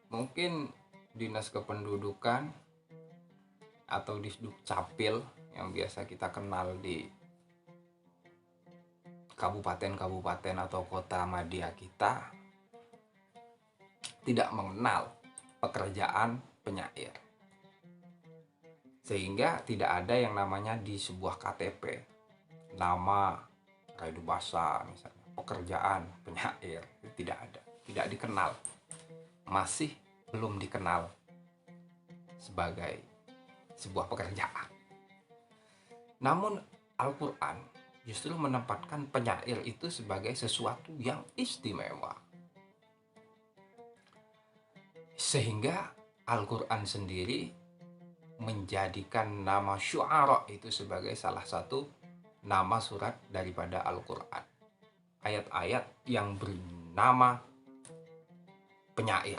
Mungkin dinas kependudukan atau di Dukcapil yang biasa kita kenal di kabupaten-kabupaten atau kota madya kita tidak mengenal pekerjaan penyair. Sehingga tidak ada yang namanya di sebuah KTP nama Raidu Basa misalnya, pekerjaan penyair, itu tidak ada, tidak dikenal, masih belum dikenal sebagai sebuah pekerjaan. Namun Al-Quran justru menempatkan penyair itu sebagai sesuatu yang istimewa. Sehingga Al-Quran sendiri menjadikan nama syu'ara itu sebagai salah satu nama surat daripada Al-Quran. Ayat-ayat yang bernama penyair.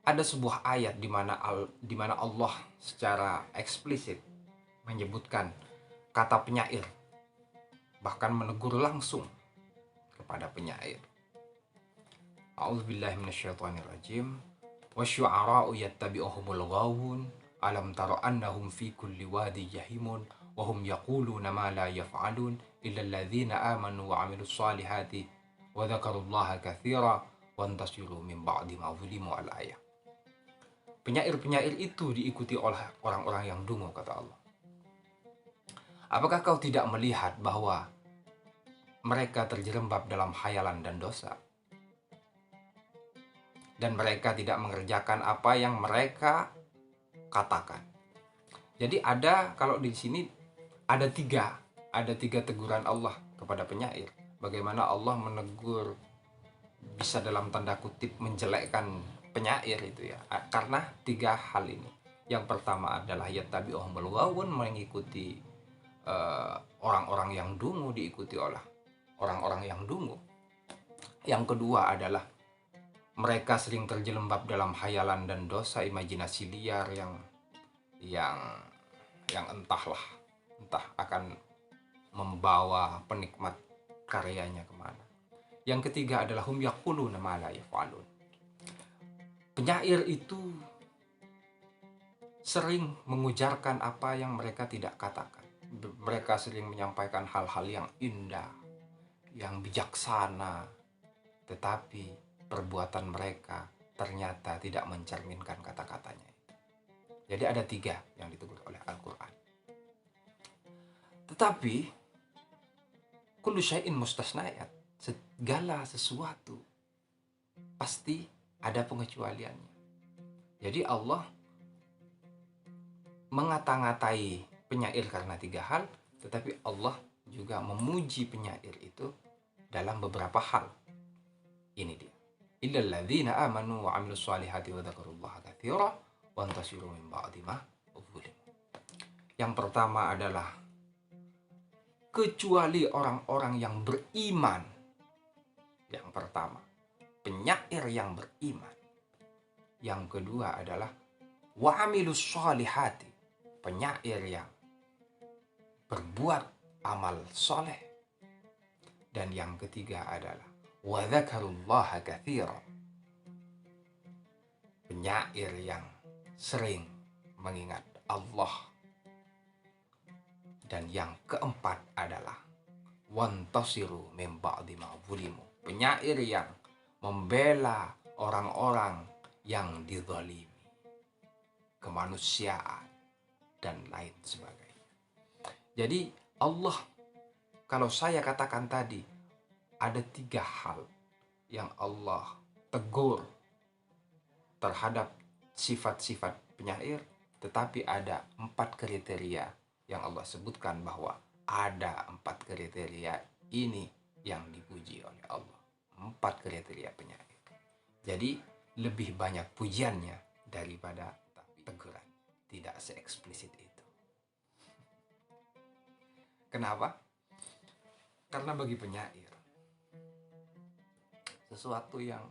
Ada sebuah ayat di mana Allah secara eksplisit menyebutkan kata penyair, bahkan menegur langsung kepada penyair. A'udzubillahi minasyaitonirrajim. Wasyu'ara'u yattabi'uhumul ghawun alam tara annahum fi kulli wadi yahimun wa hum yaquluna ma la yaf'alun illa alladhina amanu wa 'amilus solihati wa dzakarullaha katsira wa antasiru min ba'di ma zulimu al-ayah. Penyair-penyair itu diikuti oleh orang-orang yang dungu, kata Allah. Apakah kau tidak melihat bahwa mereka terjerembab dalam khayalan dan dosa? Dan mereka tidak mengerjakan apa yang mereka katakan. Jadi kalau di sini ada tiga teguran Allah kepada penyair. Bagaimana Allah menegur, bisa dalam tanda kutip menjelekkan penyair itu ya, karena tiga hal ini. Yang pertama adalah yattabi'uhumul ghawun, mengikuti orang-orang yang dungu, diikuti oleh orang-orang yang dungu. Yang kedua adalah mereka sering terjelembab dalam khayalan dan dosa, imajinasi liar yang entah akan membawa penikmat karyanya kemana. Yang ketiga adalah hum yaquluna ma la yaf'alun. Penyair itu sering mengujarkan apa yang mereka tidak katakan. Mereka sering menyampaikan hal-hal yang indah, yang bijaksana, tetapi perbuatan mereka ternyata tidak mencerminkan kata-katanya. Jadi ada tiga yang ditegur oleh Al-Quran. Tetapi kullu syai'in mustasnayat, segala sesuatu pasti ada pengecualiannya. Jadi Allah mengata-ngatai penyair karena tiga hal, tetapi Allah juga memuji penyair itu dalam beberapa hal. Ini dia. Illal ladzina amanu wa 'amilus solihati wa dzakarullaha katsira wa antasiru min ba'di ma zulimu. Yang pertama adalah kecuali orang-orang yang beriman. Yang pertama, penyair yang beriman. Yang kedua adalah wa 'amilus solihati, penyair yang berbuat amal soleh. Dan yang ketiga adalah wa dzakarullaha katsira, penyair yang sering mengingat Allah. Dan yang keempat adalah wantasiru min ba'di ma zulimu, penyair yang membela orang-orang yang dizalimi, kemanusiaan dan lain sebagainya. Jadi Allah, kalau saya katakan tadi, ada tiga hal yang Allah tegur terhadap sifat-sifat penyair, tetapi ada 4 kriteria yang Allah sebutkan bahwa ada 4 kriteria ini yang dipuji oleh Allah. 4 kriteria penyair. Jadi lebih banyak pujiannya daripada teguran. Tidak se-eksplisit itu. Kenapa? Karena bagi penyair, sesuatu yang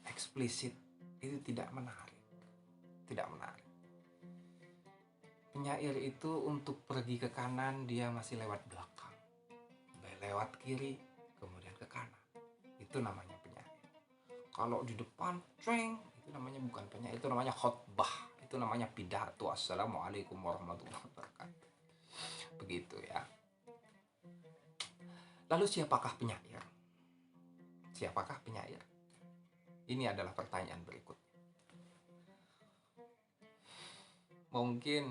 eksplisit itu tidak menarik. Tidak menarik. Penyair itu untuk pergi ke kanan dia masih lewat belakang, lewat kiri, kemudian ke kanan. Itu namanya penyair. Kalau di depan ceng, itu namanya bukan penyair, itu namanya khotbah, itu namanya pidato. Assalamualaikum warahmatullahi wabarakatuh. Begitu ya. Lalu siapakah penyair? Siapakah penyair? Ini adalah pertanyaan berikutnya. Mungkin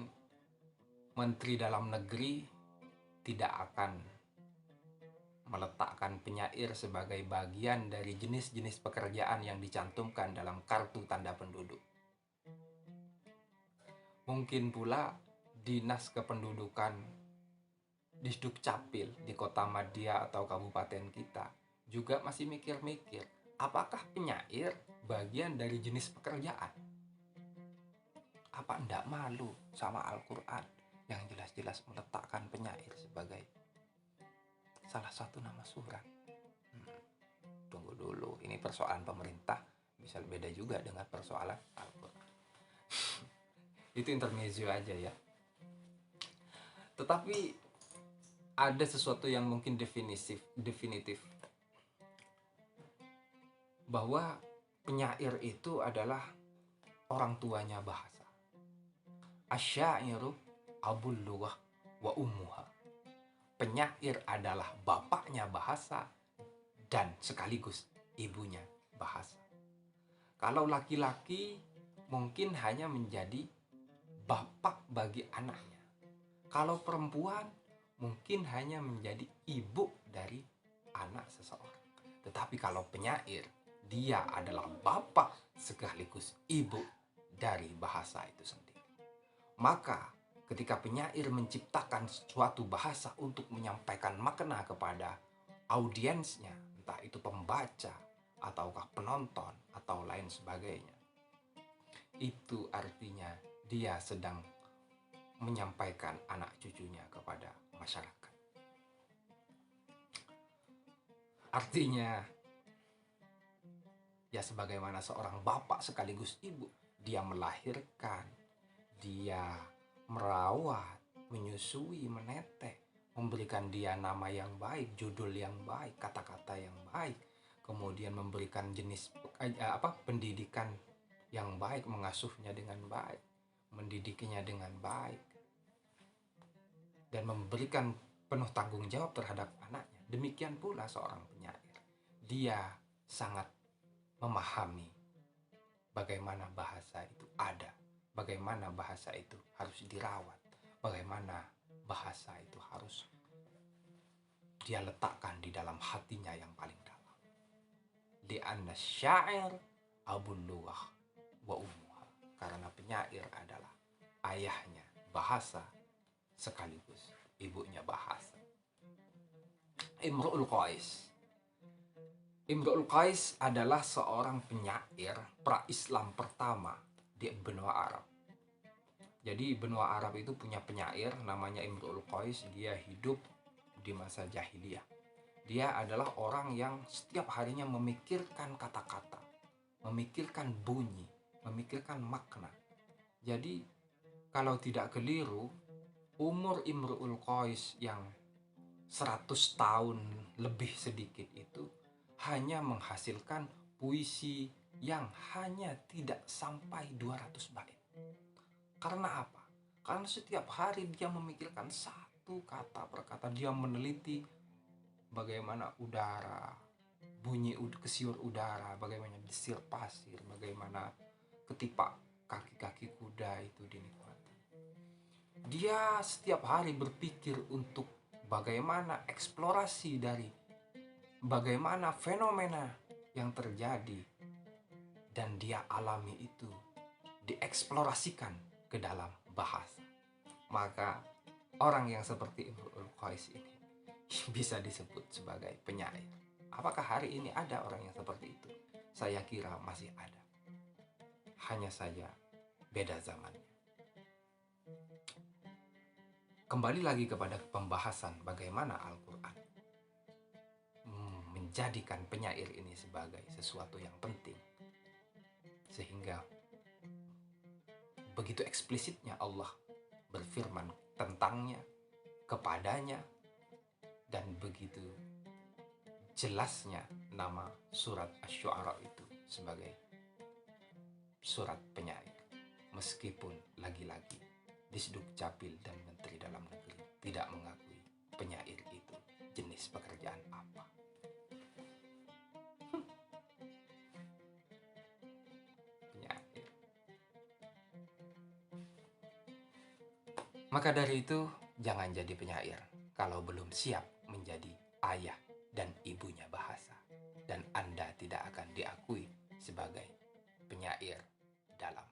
Menteri Dalam Negeri tidak akan meletakkan penyair sebagai bagian dari jenis-jenis pekerjaan yang dicantumkan dalam kartu tanda penduduk. Mungkin pula Dinas Kependudukan Disduk Capil di Kota Madia atau kabupaten kita juga masih mikir-mikir, apakah penyair bagian dari jenis pekerjaan? Apa ndak malu sama Al-Quran yang jelas-jelas meletakkan penyair sebagai salah satu nama surat? Tunggu dulu, ini persoalan pemerintah bisa beda juga dengan persoalan Al-Quran. Itu intermezzo aja ya. Tetapi ada sesuatu yang mungkin definitif bahwa penyair itu adalah orang tuanya bahasa. Asyairu abul lughah wa ummuha. Penyair adalah bapaknya bahasa dan sekaligus ibunya bahasa. Kalau laki-laki mungkin hanya menjadi bapak bagi anaknya. Kalau perempuan mungkin hanya menjadi ibu dari anak seseorang. Tetapi kalau penyair, dia adalah bapak sekaligus ibu dari bahasa itu sendiri. Maka ketika penyair menciptakan suatu bahasa untuk menyampaikan makna kepada audiensnya, entah itu pembaca ataukah penonton atau lain sebagainya, itu artinya dia sedang menyampaikan anak cucunya kepada masyarakat. Artinya, ya sebagaimana seorang bapak sekaligus ibu, dia melahirkan, dia merawat, menyusui, menetek, memberikan dia nama yang baik, judul yang baik, kata-kata yang baik, kemudian memberikan jenis pendidikan yang baik, mengasuhnya dengan baik, mendidiknya dengan baik, dan memberikan penuh tanggung jawab terhadap anaknya. Demikian pula seorang penyair. Dia sangat memahami bagaimana bahasa itu ada, bagaimana bahasa itu harus dirawat, bagaimana bahasa itu harus dia letakkan di dalam hatinya yang paling dalam. Li'anna syair abul lughah wa ummuha. Karena penyair adalah ayahnya bahasa sekaligus ibunya bahasa. Imru'ul Qais. Imru'ul Qais adalah seorang penyair pra-Islam pertama di benua Arab. Jadi benua Arab itu punya penyair namanya Imru'ul Qais. Dia hidup di masa jahiliyah. Dia adalah orang yang setiap harinya memikirkan kata-kata, memikirkan bunyi, memikirkan makna. Jadi kalau tidak keliru, umur Imru'ul Qais yang 100 tahun lebih sedikit itu hanya menghasilkan puisi yang hanya tidak sampai 200 bait. Karena apa? Karena setiap hari dia memikirkan satu kata per kata. Dia meneliti bagaimana udara, bunyi kesiur udara, bagaimana desir pasir, bagaimana ketipak kaki-kaki kuda itu dinikmati. Dia setiap hari berpikir untuk bagaimana eksplorasi dari bagaimana fenomena yang terjadi, dan dia alami itu dieksplorasikan ke dalam bahasa. Maka orang yang seperti Imru'ul Qais ini bisa disebut sebagai penyair. Apakah hari ini ada orang yang seperti itu? Saya kira masih ada. Hanya saja beda zamannya. Kembali lagi kepada pembahasan bagaimana Al-Quran menjadikan penyair ini sebagai sesuatu yang penting. Sehingga begitu eksplisitnya Allah berfirman tentangnya, kepadanya, dan begitu jelasnya nama surat Asy-Syu'ara itu sebagai surat penyair. Meskipun lagi-lagi Disduk Capil dan Menteri Dalam Negeri tidak mengakui penyair itu jenis pekerjaan apa. Penyair. Maka dari itu, jangan jadi penyair kalau belum siap menjadi ayah dan ibunya bahasa. Dan Anda tidak akan diakui sebagai penyair dalam